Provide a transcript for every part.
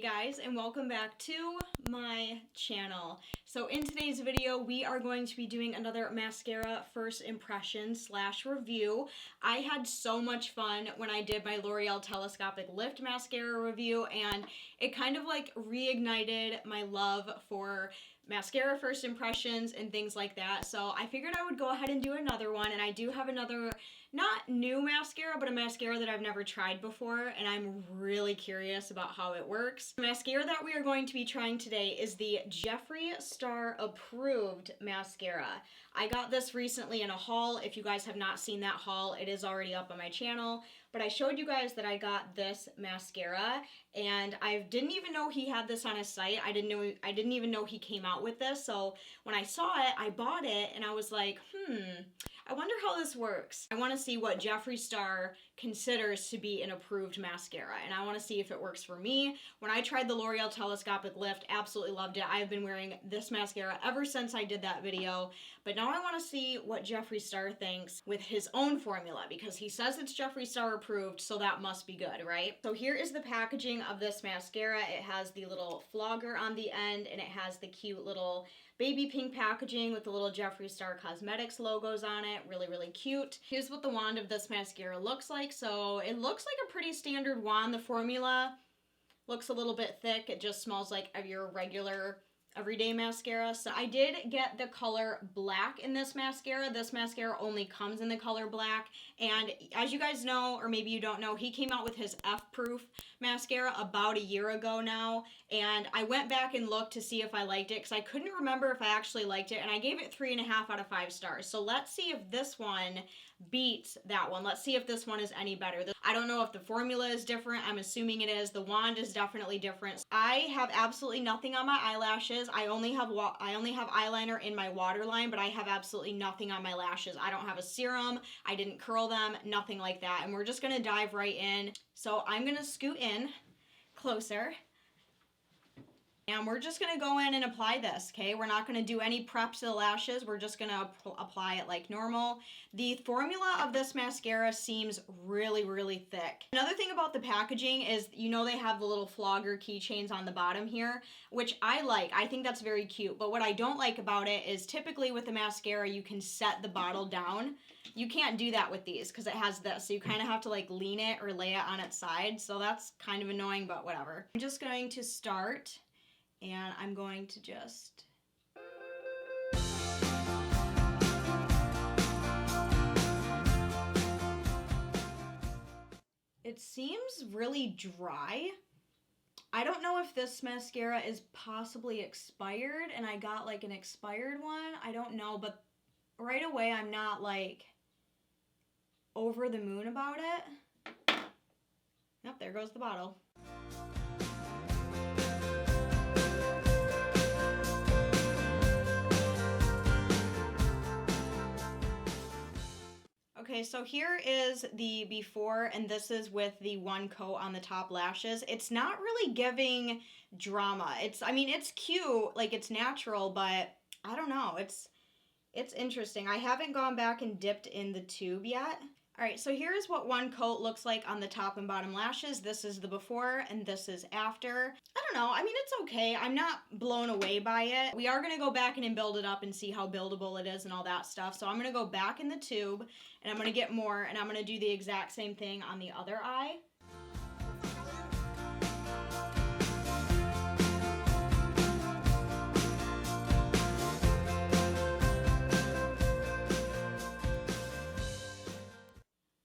guys, and welcome back to my channel. So in today's video, we are going to be doing another mascara first impression / review. I had so much fun when I did my L'Oreal Telescopic Lift mascara review, and it kind of like reignited my love for mascara first impressions and things like that. So I figured I would go ahead and do another one, and I do have another, not new mascara, but a mascara that I've never tried before, and I'm really curious about how it works. The mascara that we are going to be trying today is the Jeffree Star Approved mascara. I got this recently in a haul. If you guys have not seen that haul, it is already up on my channel. But I showed you guys that I got this mascara, and I didn't even know he had this on his site. I didn't even know he came out with this. So when I saw it, I bought it, and I was like, I wonder how this works. I want to see what Jeffree Star considers to be an approved mascara, and I want to see if it works for me. When I tried the L'Oreal Telescopic Lift, absolutely loved it. I have been wearing this mascara ever since I did that video, but now I want to see what Jeffree Star thinks with his own formula, because he says it's Jeffree Star approved, so that must be good, right? So here is the packaging of this mascara. It has the little flogger on the end, and it has the cute little baby pink packaging with the little Jeffree Star Cosmetics logos on it. Really, really cute. Here's what the wand of this mascara looks like. So it looks like a pretty standard wand. The formula looks a little bit thick. It just smells like your regular everyday mascara. So I did get the color black in this mascara. This mascara only comes in the color black, and as you guys know, or maybe you don't know, he came out with his F-proof mascara about a year ago now, and I went back and looked to see if I liked it, because I couldn't remember if I actually liked it, and I gave it 3.5 out of 5 stars. So let's see if this one beats that one. Let's see if this one is any better. I don't know if the formula is different. I'm assuming it is. The wand is definitely different. I have absolutely nothing on my eyelashes. I only have eyeliner in my waterline, but I have absolutely nothing on my lashes. I don't have a serum. I didn't curl them, nothing like that. And we're just gonna dive right in. So I'm gonna scoot in closer, and we're just gonna go in and apply this, okay? We're not gonna do any prep to the lashes. We're just gonna apply it like normal. The formula of this mascara seems really, really thick. Another thing about the packaging is, you know, they have the little flogger keychains on the bottom here, which I like. I think that's very cute. But what I don't like about it is typically with the mascara, you can set the bottle down. You can't do that with these because it has this. So you kind of have to like lean it or lay it on its side. So that's kind of annoying, but whatever. I'm just going to start, and I'm going to just... It seems really dry. I don't know if this mascara is possibly expired and I got like an expired one. I don't know, but right away I'm not like over the moon about it. Yep, there goes the bottle. Okay, so here is the before, and this is with the one coat on the top lashes. It's not really giving drama. I mean, it's cute, like it's natural, but I don't know. It's interesting. I haven't gone back and dipped in the tube yet. All right, so here's what one coat looks like on the top and bottom lashes. This is the before, and this is after. I don't know. I mean, it's okay. I'm not blown away by it. We are going to go back in and build it up and see how buildable it is and all that stuff. So I'm going to go back in the tube, and I'm going to get more, and I'm going to do the exact same thing on the other eye.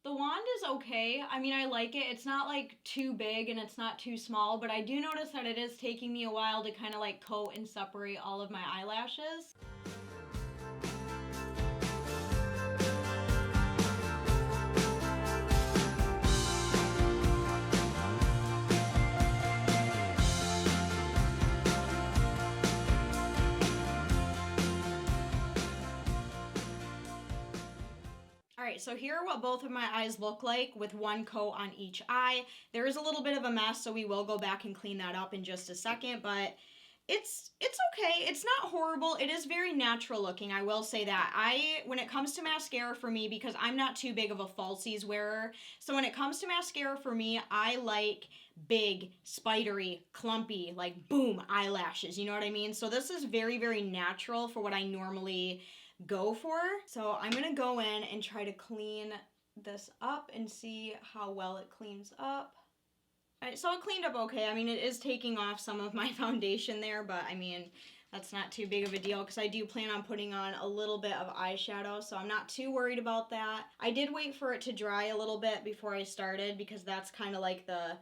The wand is okay. I mean, I like it. It's not like too big and it's not too small, but I do notice that it is taking me a while to kind of like coat and separate all of my eyelashes. Alright, so here are what both of my eyes look like with one coat on each eye. There is a little bit of a mess, so we will go back and clean that up in just a second, but It's okay. It's not horrible. It is very natural looking. I will say that. When it comes to mascara for me, because I'm not too big of a falsies wearer, so when it comes to mascara for me, I like big, spidery, clumpy, like boom eyelashes. You know what I mean? So this is very, very natural for what I normally go for. So I'm gonna go in and try to clean this up and see how well it cleans up. Alright, so it cleaned up okay. I mean, it is taking off some of my foundation there, but I mean, that's not too big of a deal because I do plan on putting on a little bit of eyeshadow, so I'm not too worried about that. I did wait for it to dry a little bit before I started because that's kind of like the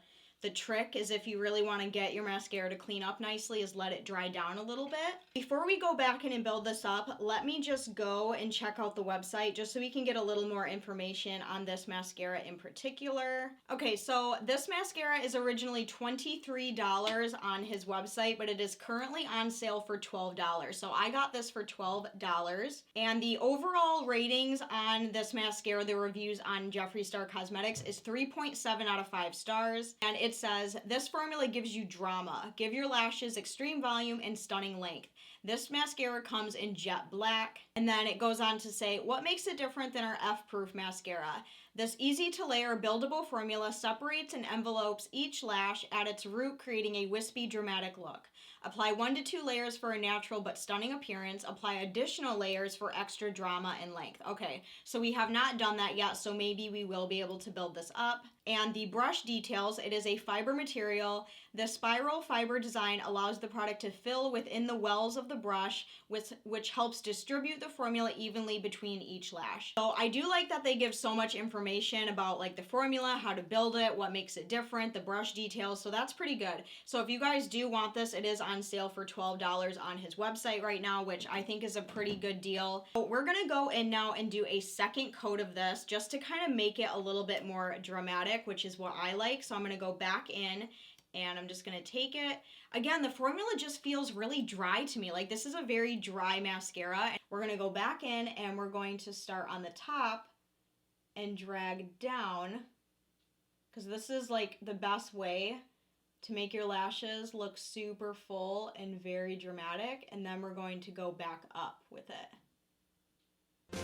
trick is if you really want to get your mascara to clean up nicely is let it dry down a little bit. Before we go back in and build this up, let me just go and check out the website just so we can get a little more information on this mascara in particular. Okay, so this mascara is originally $23 on his website, but it is currently on sale for $12. So I got this for $12. And the overall ratings on this mascara, the reviews on Jeffree Star Cosmetics, is 3.7 out of 5 stars. And it says, this formula gives you drama. Give your lashes extreme volume and stunning length. This mascara comes in jet black. And then it goes on to say, what makes it different than our F-proof mascara? This easy to layer buildable formula separates and envelopes each lash at its root, creating a wispy, dramatic look. Apply 1 to 2 layers for a natural but stunning appearance. Apply additional layers for extra drama and length. Okay, so we have not done that yet, so maybe we will be able to build this up. And the brush details, it is a fiber material. The spiral fiber design allows the product to fill within the wells of the brush, which helps distribute the formula evenly between each lash. So I do like that they give so much information about like the formula, how to build it, what makes it different, the brush details, so that's pretty good. So if you guys do want this, it is on sale for $12 on his website right now, which I think is a pretty good deal. So we're gonna go in now and do a second coat of this just to kind of make it a little bit more dramatic, which is what I like. So I'm gonna go back in and I'm just gonna take it. Again, the formula just feels really dry to me. Like this is a very dry mascara. We're gonna go back in and we're going to start on the top and drag down because this is like the best way to make your lashes look super full and very dramatic. And then we're going to go back up with it.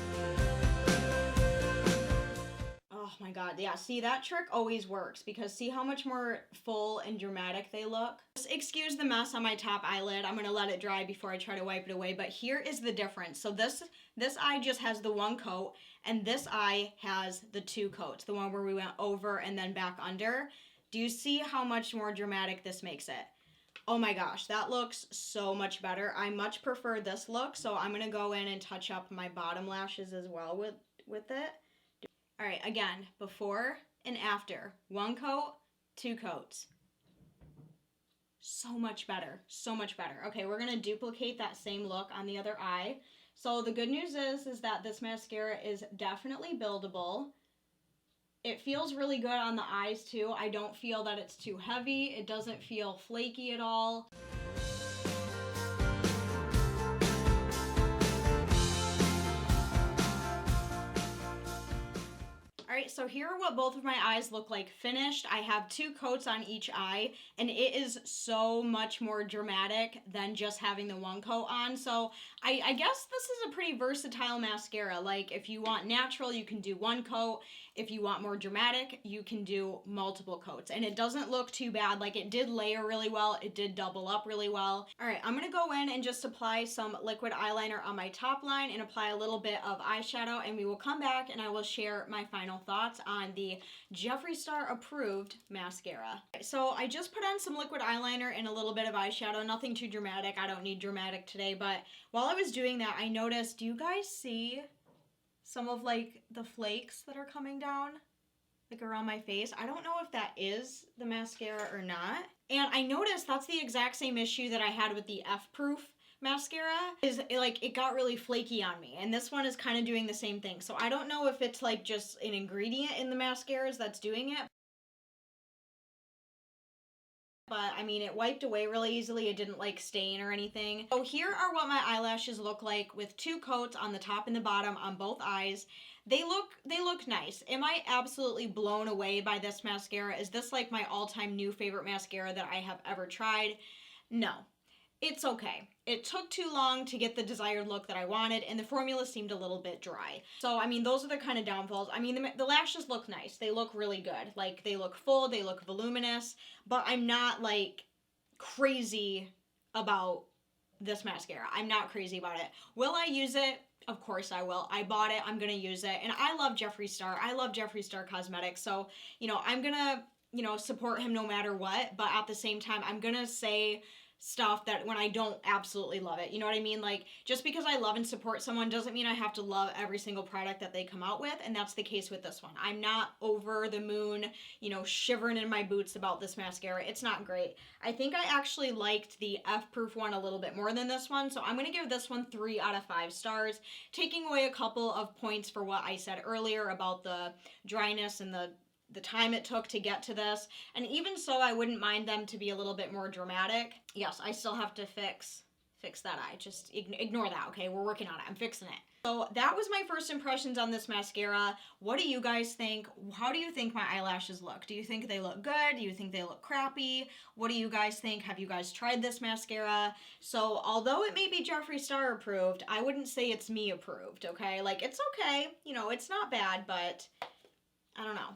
Oh my god, yeah, see, that trick always works because see how much more full and dramatic they look? Just excuse the mess on my top eyelid. I'm gonna let it dry before I try to wipe it away, but here is the difference. So this eye just has the 1 coat, and this eye has the 2 coats, the one where we went over and then back under. Do you see how much more dramatic this makes it? Oh my gosh, that looks so much better. I much prefer this look, so I'm gonna go in and touch up my bottom lashes as well with it. All right, again, before and after. 1 coat, 2 coats. So much better, so much better. Okay, we're gonna duplicate that same look on the other eye. So the good news is that this mascara is definitely buildable. It feels really good on the eyes too. I don't feel that it's too heavy. It doesn't feel flaky at all. Alright, so here are what both of my eyes look like finished. I have 2 coats on each eye, and it is so much more dramatic than just having the 1 coat on. So I guess this is a pretty versatile mascara. Like, if you want natural, you can do 1 coat. If you want more dramatic, you can do multiple coats. And it doesn't look too bad. Like, it did layer really well. It did double up really well. Alright, I'm gonna go in and just apply some liquid eyeliner on my top line and apply a little bit of eyeshadow, and we will come back and I will share my final thoughts on the Jeffree Star Approved mascara. So I just put on some liquid eyeliner and a little bit of eyeshadow, nothing too dramatic. I don't need dramatic today, but while I was doing that, I noticed, do you guys see some of like the flakes that are coming down like around my face? I don't know if that is the mascara or not. And I noticed that's the exact same issue that I had with the F-proof mascara, is it got really flaky on me, and this one is kind of doing the same thing. So I don't know if it's like just an ingredient in the mascaras that's doing it, but I mean, it wiped away really easily. It didn't like stain or anything. So here are what my eyelashes look like with 2 coats on the top and the bottom on both eyes. They look nice. Am I absolutely blown away by this mascara? Is this like my all-time new favorite mascara that I have ever tried? No. it's okay. It took too long to get the desired look that I wanted, and the formula seemed a little bit dry. So, I mean, those are the kind of downfalls. I mean, the lashes look nice. They look really good. Like, they look full, they look voluminous, but I'm not, like, crazy about this mascara. I'm not crazy about it. Will I use it? Of course I will. I bought it. I'm going to use it. And I love Jeffree Star. I love Jeffree Star Cosmetics. So, you know, I'm going to, you know, support him no matter what. But at the same time, I'm going to say stuff that when I don't absolutely love it. You know what I mean? Like, just because I love and support someone doesn't mean I have to love every single product that they come out with, and that's the case with this one. I'm not over the moon, you know, shivering in my boots about this mascara. It's not great. I think I actually liked the F-proof one a little bit more than this one, so I'm going to give this one 3 out of 5 stars, taking away a couple of points for what I said earlier about the dryness and the time it took to get to this. And even so, I wouldn't mind them to be a little bit more dramatic. Yes, I still have to fix that eye. Just ignore that, okay? We're working on it. I'm fixing it. So that was my first impressions on this mascara. What do you guys think? How do you think my eyelashes look? Do you think they look good? Do you think they look crappy? What do you guys think? Have you guys tried this mascara? So although it may be Jeffree Star approved, I wouldn't say it's me approved, okay? Like, it's okay. You know, it's not bad, but I don't know.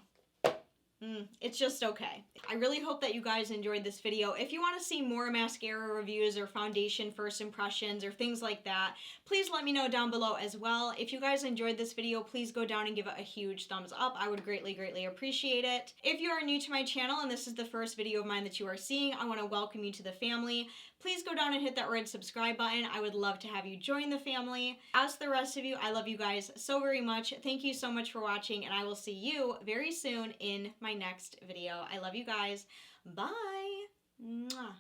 It's just okay. I really hope that you guys enjoyed this video. If you want to see more mascara reviews or foundation first impressions or things like that, please let me know down below as well. If you guys enjoyed this video, please go down and give it a huge thumbs up. I would greatly, greatly appreciate it. If you are new to my channel and this is the first video of mine that you are seeing, I want to welcome you to the family. Please go down and hit that red subscribe button. I would love to have you join the family. As for the rest of you, I love you guys so very much. Thank you so much for watching, and I will see you very soon in my next video. I love you guys. Bye. Mwah.